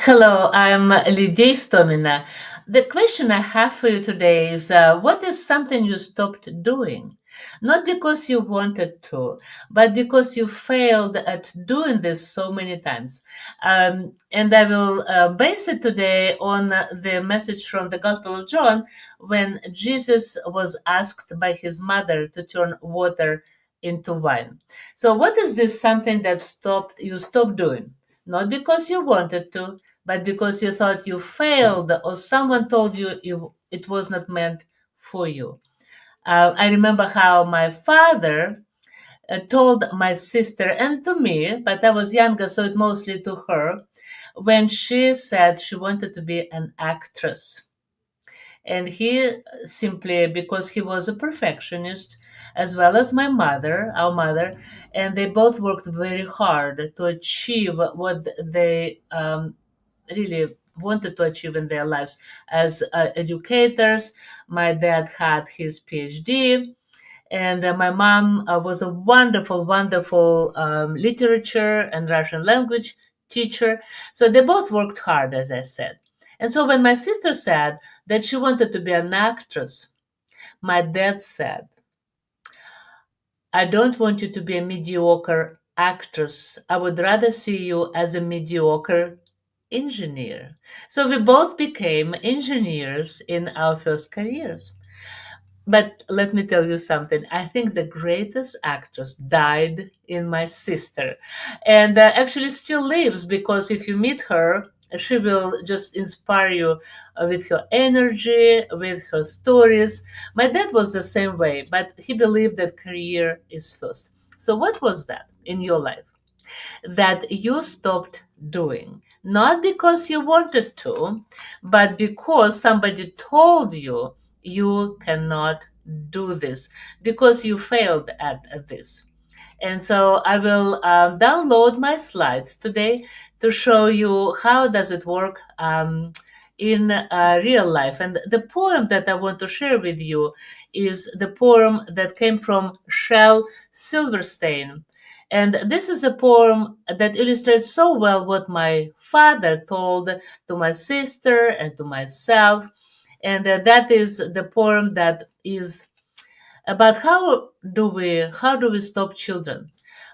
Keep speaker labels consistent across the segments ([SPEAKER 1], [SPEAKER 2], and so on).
[SPEAKER 1] Hello, I'm Lydia Stomina. The question I have for you today is what is something you stopped doing? Not because you wanted to, but because you failed at doing this so many times. And I will base it today on the message from the Gospel of John when Jesus was asked by his mother to turn water into wine. So, what is this something that you stopped doing? Not because you wanted to, but because you thought you failed or someone told you it was not meant for you. I remember how my father told my sister and to me, but I was younger, so it mostly to her, when she said she wanted to be an actress. And he simply, because he was a perfectionist, as well as our mother, and they both worked very hard to achieve what they really wanted to achieve in their lives as educators. My dad had his PhD, and my mom was a wonderful, wonderful literature and Russian language teacher. So they both worked hard, as I said. And so when my sister said that she wanted to be an actress, my dad said, I don't want you to be a mediocre actress. I would rather see you as a mediocre engineer. So we both became engineers in our first careers. But let me tell you something. I think the greatest actress died in my sister, and actually still lives because if you meet her, she will just inspire you with her energy, with her stories. My dad was the same way, but he believed that career is first. So, what was that in your life that you stopped doing? Not because you wanted to, but because somebody told you you cannot do this, because you failed at this. And so I will download my slides today to show you how does it work in real life. And the poem that I want to share with you is the poem that came from Shel Silverstein. And this is a poem that illustrates so well what my father told to my sister and to myself. And that is the poem that is about how do we stop children.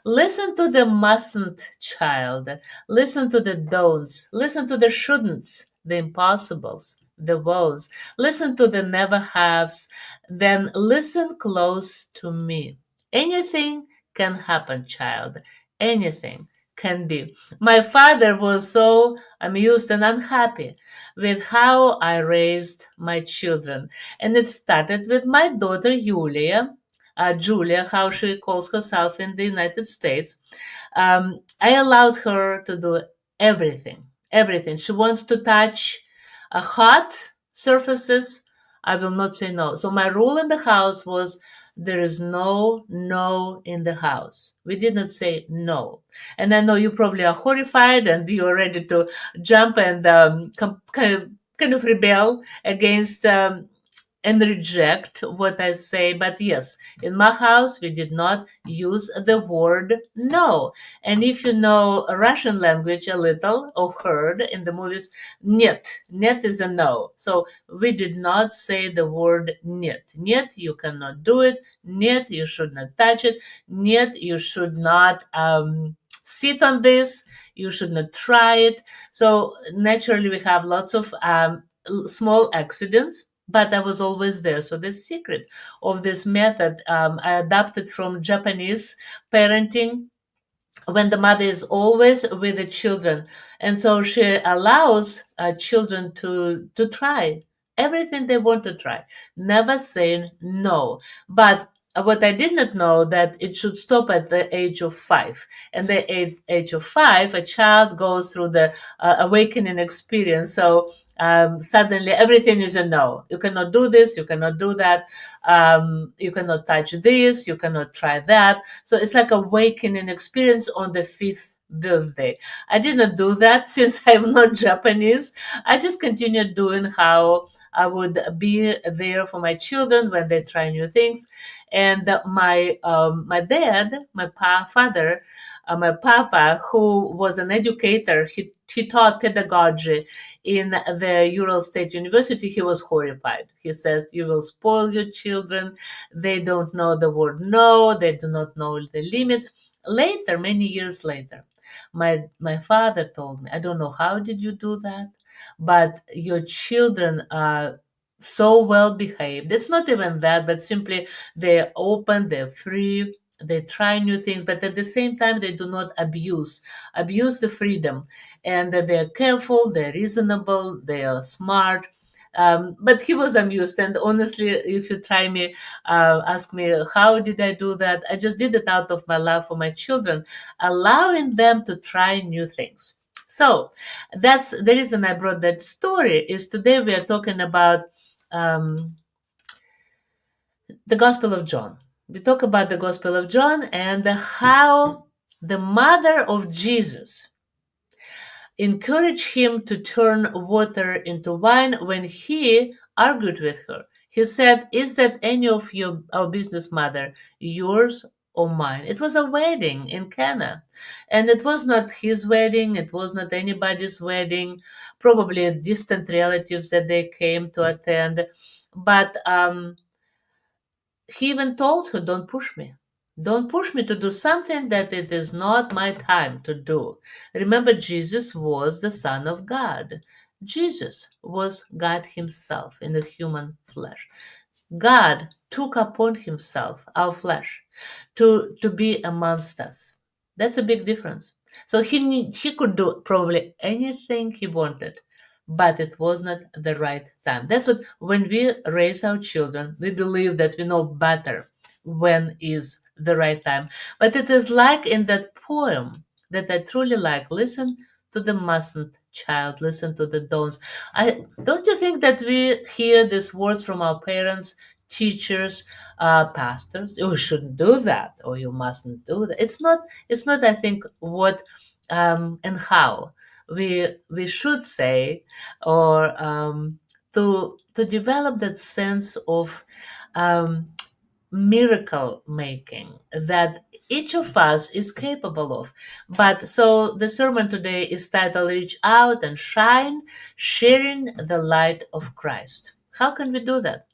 [SPEAKER 1] Listen to the mustn't, child. Listen to the don'ts. Listen to the shouldn'ts, the impossibles, the woes. Listen to the never haves. Then listen close to me. Anything can happen, child. Anything can be. My father was so amused and unhappy with how I raised my children. And it started with my daughter Julia, how she calls herself in the United States. I allowed her to do everything, everything. She wants to touch hot surfaces. I will not say no. So my rule in the house was there is no in the house. We did not say no. And I know you probably are horrified and you're ready to jump and kind of rebel against and reject what I say. But yes, in my house, we did not use the word no. And if you know Russian language a little or heard in the movies, нет. Нет is a no. So we did not say the word нет. Нет, you cannot do it. Нет, you should not touch it. Нет, you should not sit on this. You should not try it. So naturally, we have lots of small accidents, but I was always there. So the secret of this method I adapted from Japanese parenting, when the mother is always with the children, and so she allows children to try everything they want to try, never saying no. But what I did not know that it should stop at the age of 5. And the age of 5, a child goes through the awakening experience. So suddenly everything is a no. You cannot do this, you cannot do that, you cannot touch this, you cannot try that. So it's like awakening experience on the 5th birthday. I did not do that since I'm not Japanese. I just continued doing how I would be there for my children when they try new things. And my dad, my father, my papa, who was an educator, he he taught pedagogy in the Ural State University. He was horrified. He says, "You will spoil your children. They don't know the word no. They do not know the limits." Later, many years later, my father told me, "I don't know how did you do that, but your children are so well behaved. It's not even that, but simply they're open, they're free, they try new things, but at the same time they do not abuse the freedom, and they're careful, they're reasonable, they are smart." But he was amused, and honestly, if you try me, ask me how did I do that, I just did it out of my love for my children, allowing them to try new things. So that's the reason I brought that story. Is today we are talking about um, the Gospel of John. We talk about the Gospel of John and how the mother of Jesus encouraged him to turn water into wine when he argued with her. He said, "Is that any of our business, mother, yours or mine?" It was a wedding in Cana, and it was not his wedding, it was not anybody's wedding, probably distant relatives that they came to attend. But he even told her, "Don't push me. Don't push me to do something that it is not my time to do." Remember, Jesus was the Son of God. Jesus was God Himself in the human flesh. God took upon Himself our flesh to be amongst us. That's a big difference. So he could do probably anything he wanted, but it was not the right time. That's what when we raise our children, we believe that we know better when is the right time. But it is like in that poem that I truly like. Listen to the mustn't child, listen to the don'ts. I don't you think that we hear these words from our parents, teachers, pastors? "You shouldn't do that," or "You mustn't do that." It's not I think what and how we should say, or to develop that sense of um, miracle making that each of us is capable of. But so the sermon today is titled "Reach Out and Shine, Sharing the Light of Christ." How can we do that?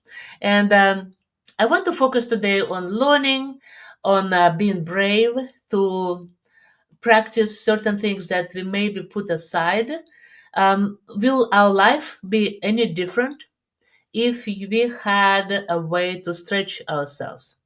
[SPEAKER 1] And I want to focus today on learning, on being brave to practice certain things that we maybe put aside. Will our life be any different if we had a way to stretch ourselves?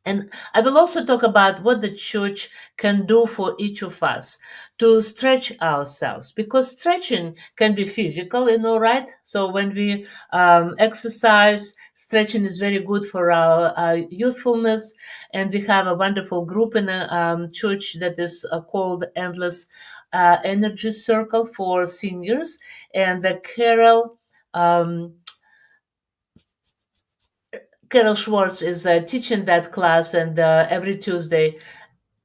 [SPEAKER 1] And I will also talk about what the church can do for each of us to stretch ourselves, because stretching can be physical, right? So when we exercise, stretching is very good for our youthfulness. And we have a wonderful group in the church that is called Endless Energy Circle for seniors. And um, Carol Schwartz is teaching that class, and every Tuesday,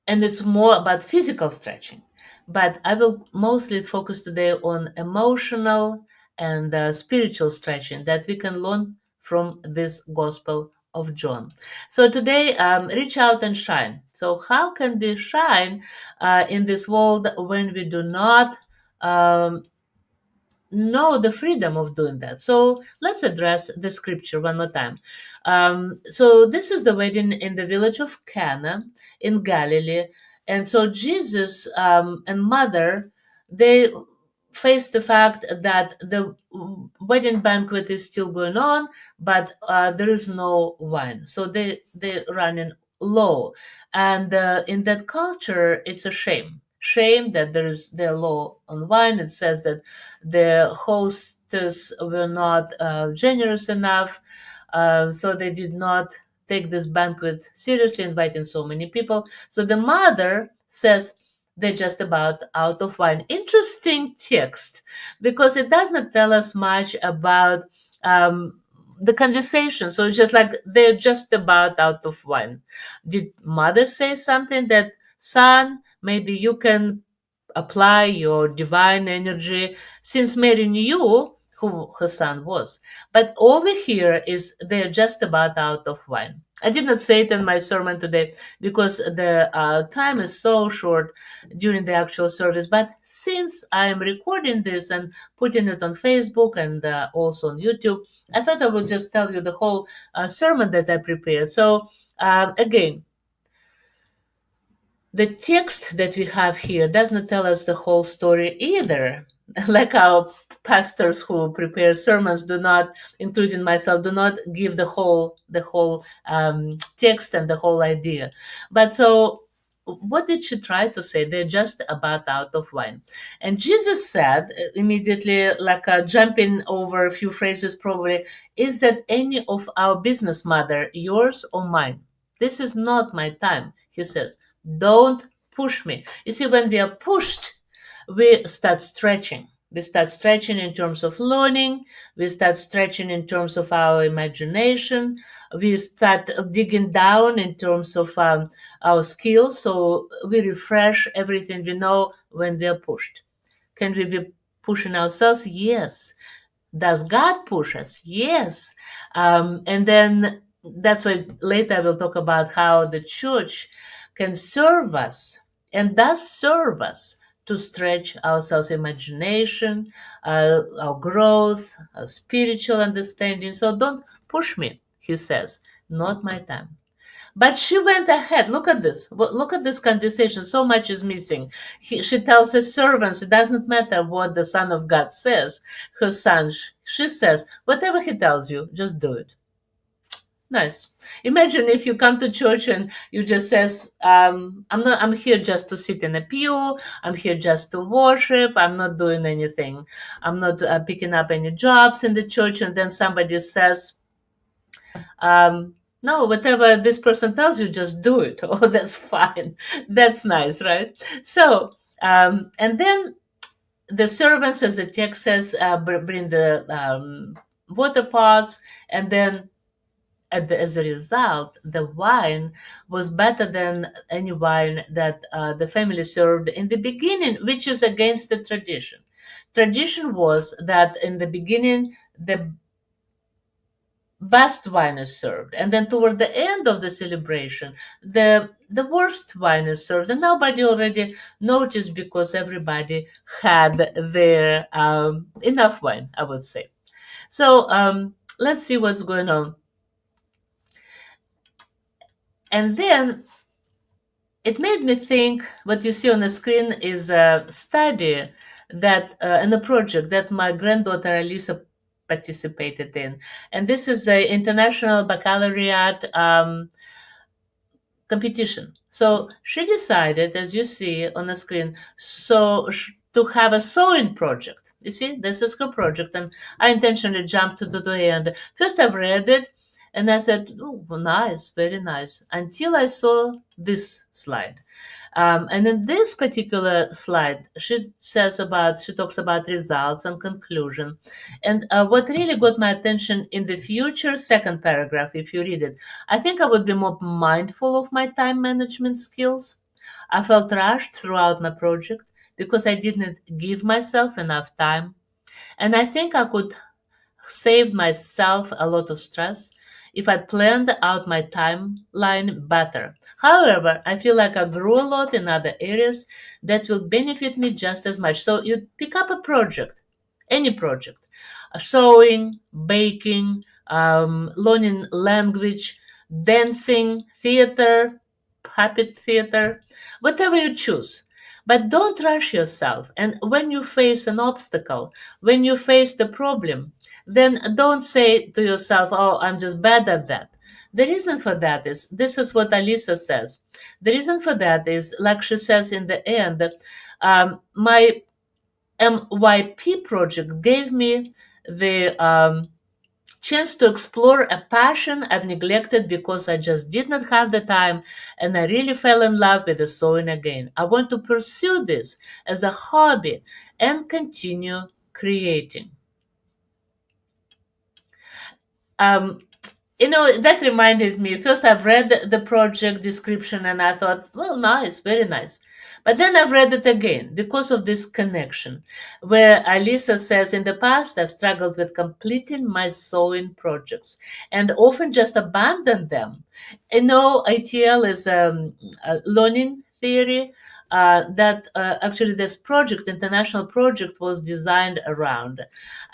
[SPEAKER 1] and it's more about physical stretching. But I will mostly focus today on emotional and spiritual stretching that we can learn from this Gospel of John. So today, reach out and shine. So how can we shine in this world when we do not um, know the freedom of doing that? So let's address the scripture one more time. So this is the wedding in the village of Cana in Galilee. And so Jesus and mother, they face the fact that the wedding banquet is still going on, but there is no wine. So they're running low. And in that culture, it's a shame that there law on wine. It says that the hostess were not generous enough, so they did not take this banquet seriously, inviting so many people. So the mother says they're just about out of wine. Interesting text, because it does not tell us much about the conversation. So it's just like they're just about out of wine. Did mother say something that, "Son, maybe you can apply your divine energy," since Mary knew who her son was? But all we hear is they're just about out of wine. I did not say it in my sermon today because the time is so short during the actual service. But since I am recording this and putting it on Facebook and also on YouTube, I thought I would just tell you the whole sermon that I prepared. So, again, the text that we have here does not tell us the whole story either. Like our pastors who prepare sermons do not, including myself, do not give the whole text and the whole idea. But so, what did she try to say? They're just about out of wine. And Jesus said immediately, like jumping over a few phrases, probably, is that any of our business, mother, yours or mine? This is not my time, he says. Don't push me. You see, when we are pushed, we start stretching. We start stretching in terms of learning. We start stretching in terms of our imagination. We start digging down in terms of our skills. So we refresh everything we know when we are pushed. Can we be pushing ourselves? Yes. Does God push us? Yes. And then that's why later I will talk about how the church can serve us and does serve us to stretch ourselves imagination, our growth, our spiritual understanding. So don't push me, he says. Not my time. But she went ahead. Look at this. Look at this conversation. So much is missing. She tells her servants, it doesn't matter what the Son of God says. Her son, she says, whatever he tells you, just do it. Nice. Imagine if you come to church and you just says, I'm here just to sit in a pew. I'm here just to worship. I'm not doing anything. I'm not picking up any jobs in the church. And then somebody says, no, whatever this person tells you, just do it. Oh, that's fine. That's nice, right? So, and then the servants, as the text says, bring the water pots, and then as a result, the wine was better than any wine that the family served in the beginning, which is against the tradition. Tradition was that in the beginning, the best wine is served, and then toward the end of the celebration the worst wine is served, and nobody already noticed because everybody had their enough wine, I would say. So let's see what's going on. And then it made me think, what you see on the screen is a study that and a project that my granddaughter Elisa participated in. And this is the International Baccalaureate competition. So she decided, as you see on the screen, to have a sewing project. You see, this is her project, and I intentionally jumped to the end. First, I've read it, and I said, "Oh, nice, very nice," until I saw this slide. And in this particular slide, she talks about results and conclusion. And what really got my attention in the future, second paragraph, if you read it, I think I would be more mindful of my time management skills. I felt rushed throughout my project because I didn't give myself enough time. And I think I could save myself a lot of stress if I'd planned out my timeline better. However, I feel like I grew a lot in other areas that will benefit me just as much. So you pick up a project, any project, sewing, baking, learning language, dancing, theater, puppet theater, whatever you choose. But don't rush yourself. And when you face an obstacle, when you face the problem, then don't say to yourself, oh, I'm just bad at that. The reason for that is, this is what Alisa says. The reason for that is, like she says in the end, my MYP project gave me the chance to explore a passion I've neglected because I just did not have the time, and I really fell in love with the sewing again. I want to pursue this as a hobby and continue creating. Um, That reminded me. First, I've read the project description and I thought, well, nice, very nice. But then I've read it again because of this connection, where Alisa says, in the past, I've struggled with completing my sewing projects and often just abandoned them. ITL is a learning theory that actually this project, international project, was designed around.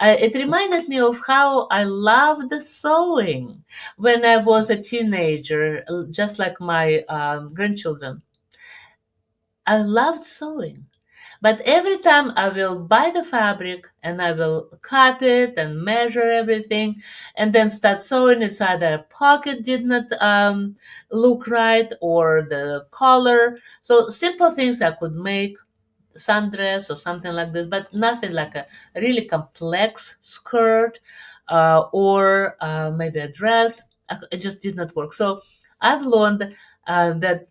[SPEAKER 1] It reminded me of how I loved sewing when I was a teenager, just like my grandchildren. I loved sewing. But every time I will buy the fabric and I will cut it and measure everything and then start sewing, it's either a pocket did not look right or the collar. So simple things I could make, sundress or something like this, but nothing like a really complex skirt or maybe a dress. It just did not work. So I've learned that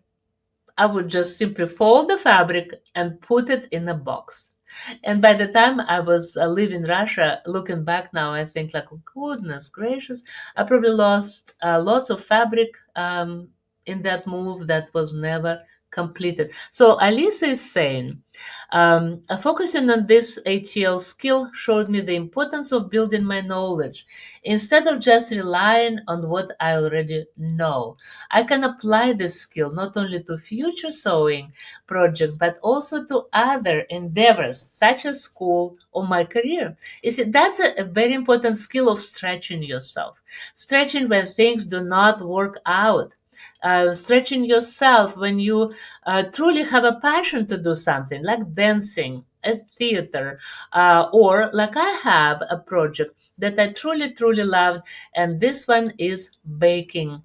[SPEAKER 1] I would just simply fold the fabric and put it in a box. And by the time I was leaving Russia, looking back now, I think like, oh, goodness gracious, I probably lost lots of fabric in that move that was never completed. So Alice is saying, focusing on this ATL skill showed me the importance of building my knowledge. Instead of just relying on what I already know, I can apply this skill not only to future sewing projects, but also to other endeavors such as school or my career. You see, that's a very important skill of stretching yourself, stretching when things do not work out. Stretching yourself when you truly have a passion to do something like dancing, as theater, or like I have a project that I truly, truly loved, and this one is baking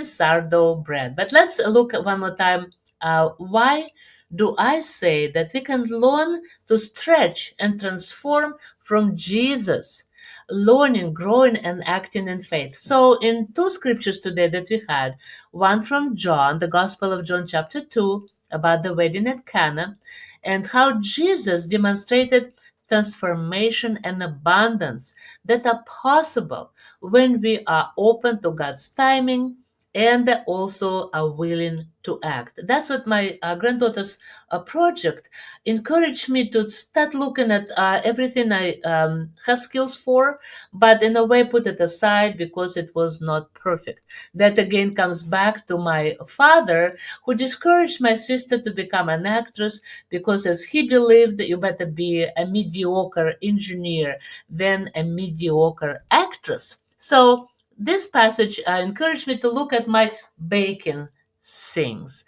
[SPEAKER 1] sourdough bread. But let's look at one more time. Why do I say that we can learn to stretch and transform from Jesus? Learning, growing, and acting in faith. So, in two scriptures today that we had, one from John, the Gospel of John, chapter 2, about the wedding at Cana, and how Jesus demonstrated transformation and abundance that are possible when we are open to God's timing and also are willing to act. That's what my granddaughter's project encouraged me to start looking at everything I have skills for, but in a way put it aside because it was not perfect. That again comes back to my father, who discouraged my sister to become an actress because, as he believed, you better be a mediocre engineer than a mediocre actress. So this passage encouraged me to look at my baking things,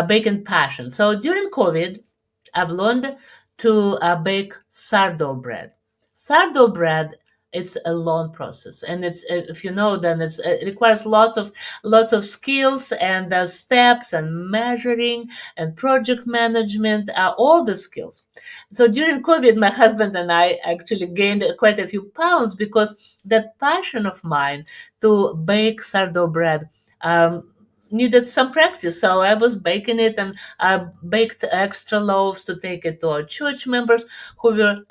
[SPEAKER 1] baking passion. So during COVID, I've learned to bake sourdough bread. Sourdough bread, it's a long process, and it's if you know, then it requires lots of skills and steps and measuring and project management, all the skills. So during COVID, my husband and I actually gained quite a few pounds because that passion of mine to bake sourdough bread needed some practice. So I was baking it, and I baked extra loaves to take it to our church members who were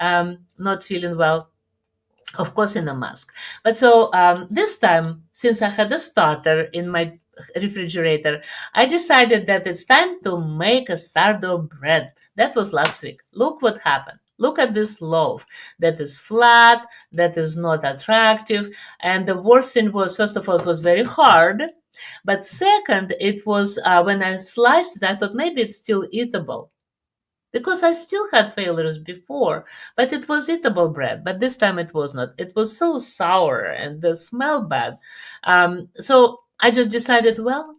[SPEAKER 1] not feeling well, of course, in a mask. But so this time, since I had a starter in my refrigerator, I decided that it's time to make a sourdough bread. That was last week. Look what happened. Look at this loaf that is flat, that is not attractive. And the worst thing was, first of all, it was very hard. But second, it was when I sliced it, I thought maybe it's still eatable because I still had failures before, but it was eatable bread. But this time it was not. It was so sour and the smell bad. So I just decided, well,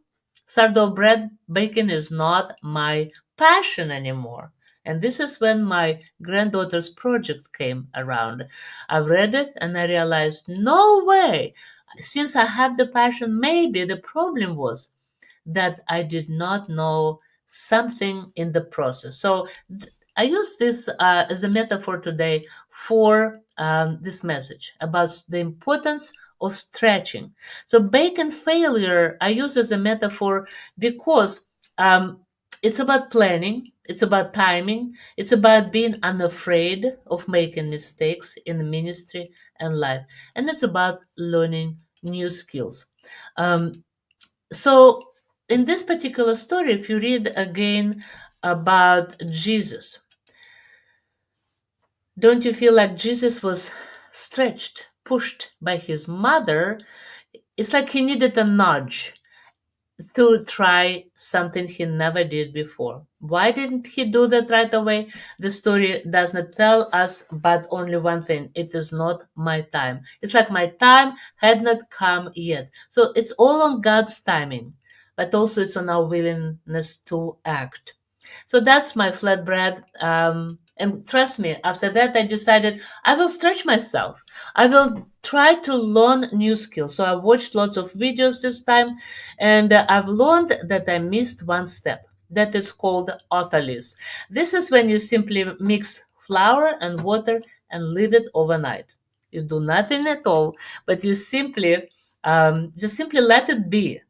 [SPEAKER 1] sourdough bread baking is not my passion anymore. And this is when my granddaughter's project came around. I read it and I realized, no way. Since I had the passion, maybe the problem was that I did not know something in the process. So I use this as a metaphor today for this message about the importance of stretching. So bacon failure I use as a metaphor because it's about planning, it's about timing, it's about being unafraid of making mistakes in the ministry and life, and it's about learning new skills. Um, so, in this particular story, if you read again about Jesus, don't you feel like Jesus was stretched, pushed by his mother? It's like he needed a nudge to try something he never did before. Why didn't he do that right away? The story does not tell us but only one thing: it is not my time. It's like my time had not come yet. So it's all on God's timing, but also it's on our willingness to act. So that's my flatbread. And trust me, after that, I decided I will stretch myself. I will try to learn new skills. So I watched lots of videos this time, and I've learned that I missed one step. That is called autolysis. This is when you simply mix flour and water and leave it overnight. You do nothing at all, but you simply just simply let it be.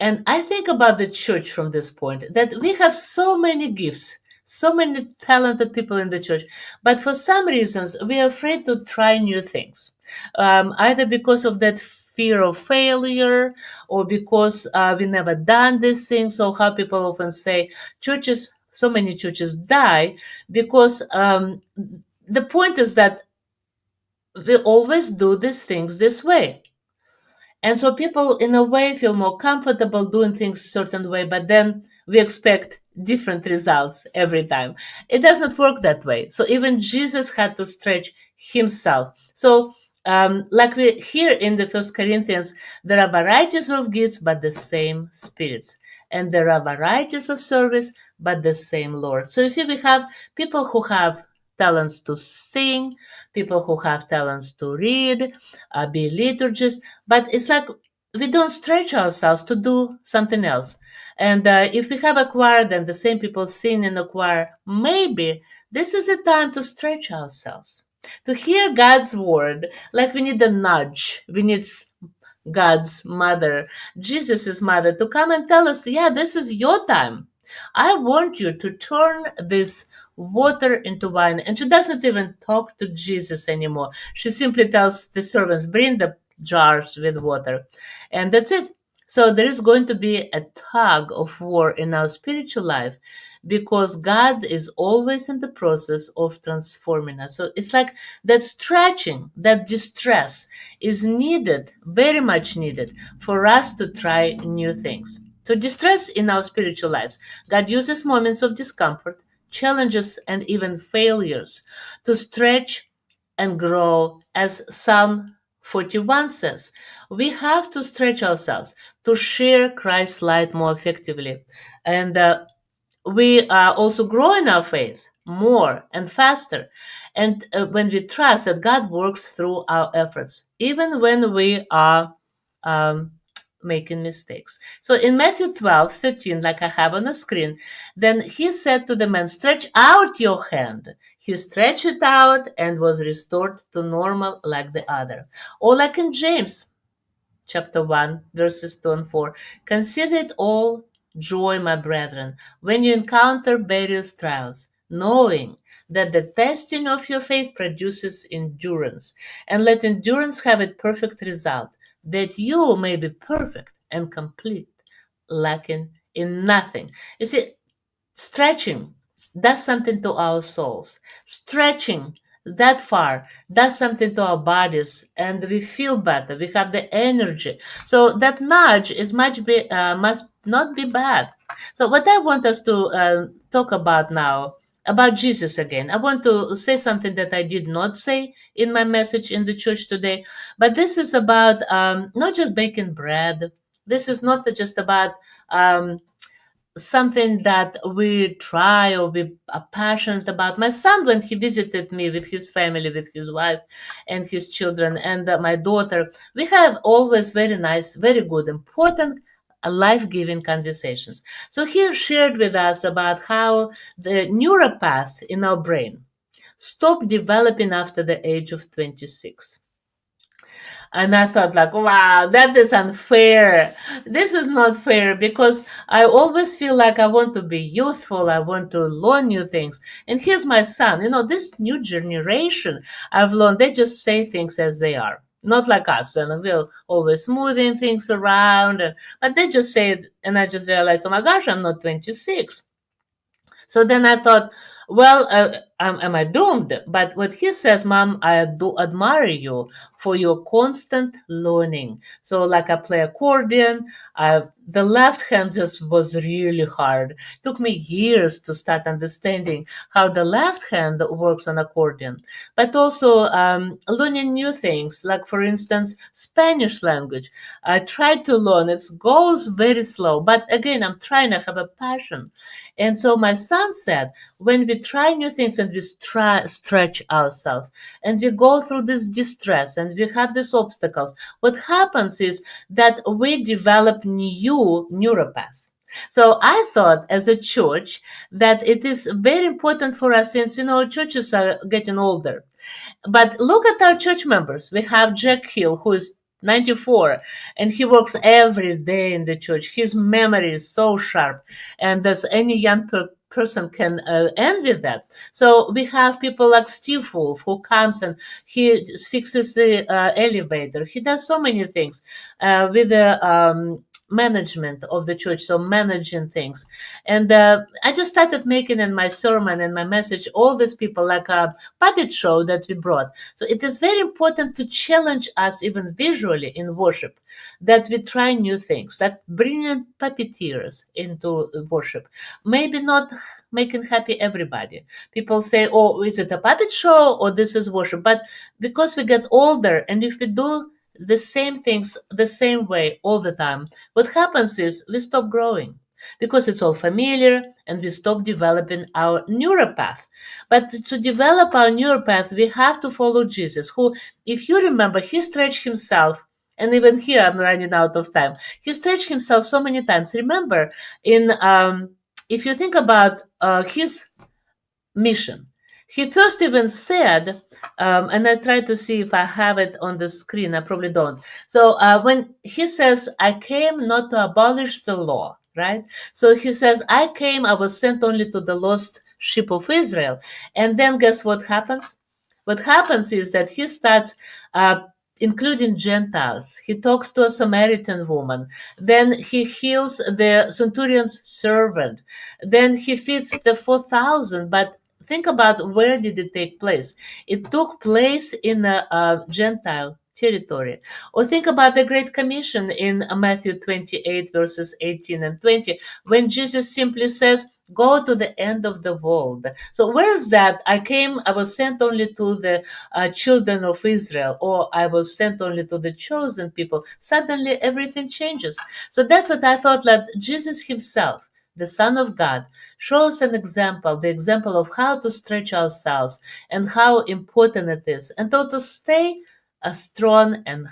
[SPEAKER 1] And I think about the church from this point, that we have so many gifts, so many talented people in the church, but for some reasons we are afraid to try new things, either because of that fear of failure or because we never done these things. So how people often say churches, so many churches die because the point is that we always do these things this way. And so people, in a way, feel more comfortable doing things a certain way, but then we expect different results every time. It does not work that way. So even Jesus had to stretch himself. So, like we hear in the First Corinthians, there are varieties of gifts, but the same spirits. And there are varieties of service, but the same Lord. So you see, we have people who have talents to sing, people who have talents to read, be liturgists, but it's like we don't stretch ourselves to do something else. And if we have a choir, then the same people sing in a choir, maybe this is the time to stretch ourselves, to hear God's word. Like we need a nudge. We need God's mother, Jesus' mother, to come and tell us, yeah, this is your time. I want you to turn this water into wine. And she doesn't even talk to Jesus anymore. She simply tells the servants, bring the jars with water. And that's it. So there is going to be a tug of war in our spiritual life because God is always in the process of transforming us. So it's like that stretching, that distress is needed, very much needed, for us to try new things. To distress in our spiritual lives, God uses moments of discomfort, challenges, and even failures to stretch and grow, as Psalm 41 says. We have to stretch ourselves to share Christ's light more effectively. And we also grow in our faith more and faster. And when we trust that God works through our efforts, even when we are um, making mistakes. So in Matthew 12:13, like I have on the screen, then he said to the man, stretch out your hand. He stretched it out and was restored to normal like the other. Or like in James chapter 1, verses 2 and 4. Consider it all joy, my brethren, when you encounter various trials, knowing that the testing of your faith produces endurance. And let endurance have a perfect result, that you may be perfect and complete, lacking in nothing. You see, stretching does something to our souls. Stretching that far does something to our bodies, and we feel better. We have the energy. So that nudge is must not be bad. So what I want us to talk about now about Jesus again. I want to say something that I did not say in my message in the church today, but this is about not just baking bread. This is not just about something that we try or we are passionate about. My son, when he visited me with his family, with his wife and his children, and my daughter, we have always very nice, very good, important, life-giving conversations. So he shared with us about how the neuropath in our brain stopped developing after the age of 26. And I thought, like, wow, that is unfair. This is not fair because I always feel like I want to be youthful. I want to learn new things. And here's my son. This new generation, I've learned, they just say things as they are. not like us. And we're always smoothing things around. But they just say it, and I just realized, oh my gosh, I'm not 26. So then I thought, well, am I doomed? But what he says, Mom, I do admire you for your constant learning. So, like I play accordion, the left hand just was really hard. Took me years to start understanding how the left hand works on accordion. But also learning new things, like for instance, Spanish language. I tried to learn. It goes very slow, but again, I'm trying. I have a passion. And so my son said, when we try new things and we stretch ourselves and we go through this distress and we have these obstacles, what happens is that we develop new neuropaths. So I thought as a church that it is very important for us, since, churches are getting older. But look at our church members. We have Jack Hill, who is 94, and he works every day in the church. His memory is so sharp, and as any young person can envy that. So we have people like Steve Wolf, who comes and he fixes the elevator. He does so many things with the management of the church, so managing things. And I just started making in my sermon and my message all these people like a puppet show that we brought. So it is very important to challenge us even visually in worship, that we try new things, like bringing puppeteers into worship. Maybe not making happy everybody. People say, oh, is it a puppet show or this is worship? But because we get older, and if we do the same things the same way all the time, what happens is we stop growing because it's all familiar, and we stop developing our neuropath. But to develop our neuropath, we have to follow Jesus, who, if you remember, he stretched himself. And even here, I'm running out of time. He stretched himself so many times. Remember, in if you think about his mission. He first even said, and I try to see if I have it on the screen, I probably don't. So when he says, I came not to abolish the law, right? So he says, I was sent only to the lost sheep of Israel. And then guess what happens? What happens is that he starts including Gentiles. He talks to a Samaritan woman. Then he heals the centurion's servant. Then he feeds the 4,000. But think about, where did it take place? It took place in a Gentile territory. Or think about the Great Commission in Matthew 28, verses 18 and 20, when Jesus simply says, go to the end of the world. So where is that? I was sent only to the children of Israel, or I was sent only to the chosen people. Suddenly everything changes. So that's what I thought, that Jesus himself, the Son of God, shows an example, the example of how to stretch ourselves and how important it is, and to stay strong and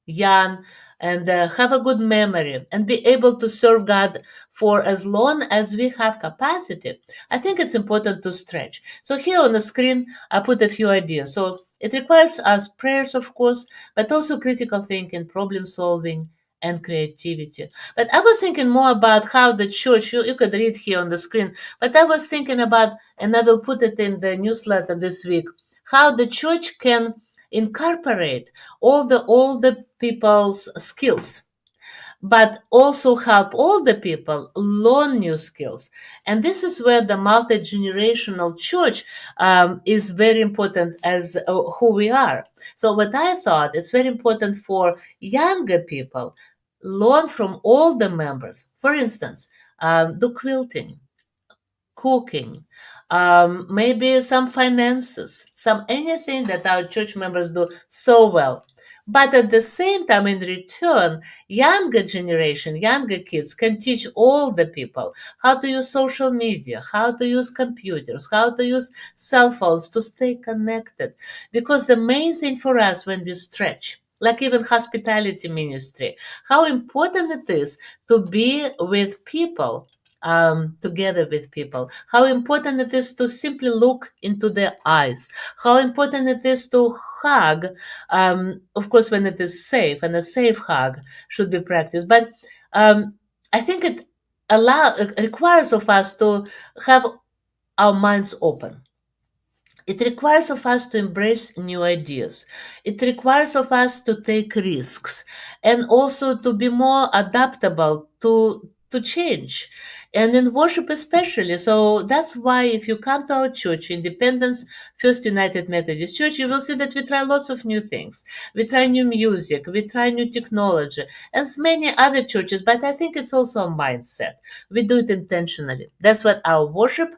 [SPEAKER 1] young, and have a good memory and be able to serve God for as long as we have capacity. I think it's important to stretch. So here on the screen, I put a few ideas. So it requires us prayers, of course, but also critical thinking, problem solving, and creativity. But I was thinking more about how the church, you could read here on the screen, but I was thinking about, and I will put it in the newsletter this week, how the church can incorporate all the people's skills, but also help all the people learn new skills. And this is where the multi-generational church is very important, as who we are. So what I thought, it's very important for younger people learn from all the members. For instance, do quilting, cooking, maybe some finances, some anything that our church members do so well. But at the same time, in return, younger generation, younger kids can teach all the people how to use social media, how to use computers, how to use cell phones to stay connected. Because the main thing for us when we stretch, like even hospitality ministry, how important it is to be with people, together with people, how important it is to simply look into their eyes, how important it is to hug, of course, when it is safe, and a safe hug should be practiced. But I think it requires of us to have our minds open. It requires of us to embrace new ideas. It requires of us to take risks and also to be more adaptable to change. And in worship especially. So that's why if you come to our church, Independence First United Methodist Church, you will see that we try lots of new things. We try new music, we try new technology, and many other churches, but I think it's also a mindset. We do it intentionally. That's what our worship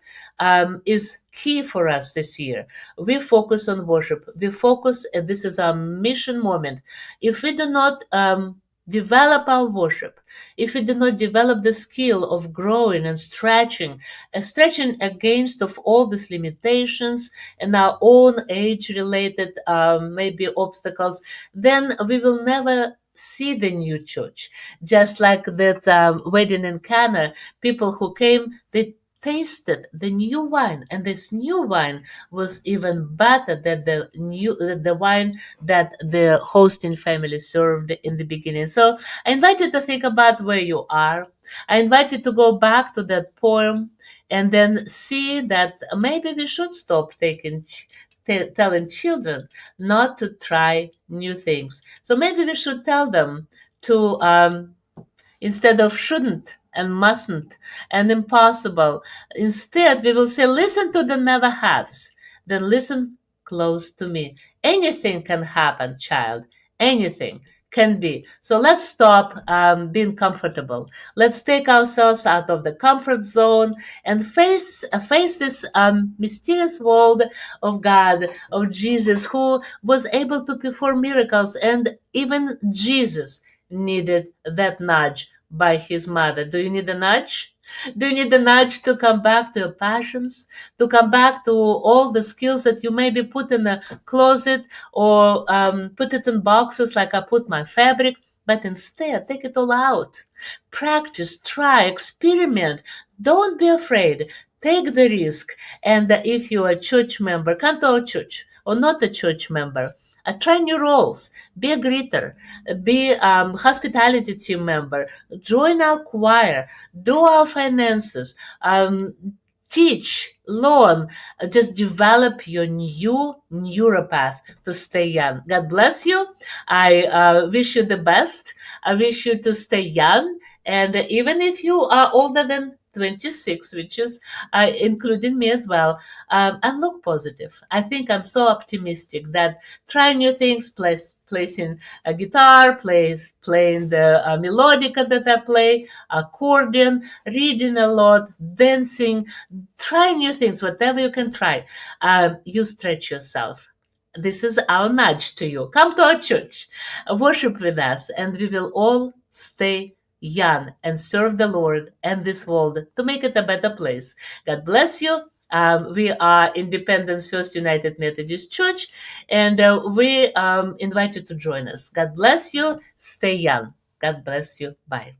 [SPEAKER 1] is key for us this year. We focus on worship. We focus, and this is our mission moment. If we do not develop our worship, if we do not develop the skill of growing and stretching, stretching against of all these limitations and our own age-related maybe obstacles, then we will never see the new church. Just like that wedding in Cana, people who came, they tasted the new wine, and this new wine was even better than the wine that the hosting family served in the beginning. So I invite you to think about where you are. I invite you to go back to that poem and then see that maybe we should stop telling children not to try new things. So maybe we should tell them to instead of shouldn't and mustn't and impossible. Instead, we will say, listen to the never haves, then listen close to me. Anything can happen, child. Anything can be. So let's stop being comfortable. Let's take ourselves out of the comfort zone and face this mysterious world of God, of Jesus, who was able to perform miracles, and even Jesus needed that nudge by his mother. Do you need a nudge? Do you need a nudge to come back to your passions, to come back to all the skills that you maybe put in a closet or put it in boxes like I put my fabric? But instead, take it all out. Practice, try, experiment. Don't be afraid. Take the risk. And if you're a church member, come to our church, or not a church member. Try new roles. Be a greeter. Be hospitality team member. Join our choir. Do our finances. Teach, learn, just develop your new neuropath to stay young. God bless you. I wish you the best. I wish you to stay young. And even if you are older than 26, which is including me as well, and look positive. I think I'm so optimistic that trying new things, placing a guitar, playing the melodica that I play, accordion, reading a lot, dancing, try new things, whatever you can try. You stretch yourself. This is our nudge to you. Come to our church, worship with us, and we will all stay young and serve the Lord and this world to make it a better place. God bless you. We are Independence First United Methodist Church, and we invite you to join us. God bless you. Stay young. God bless you. Bye.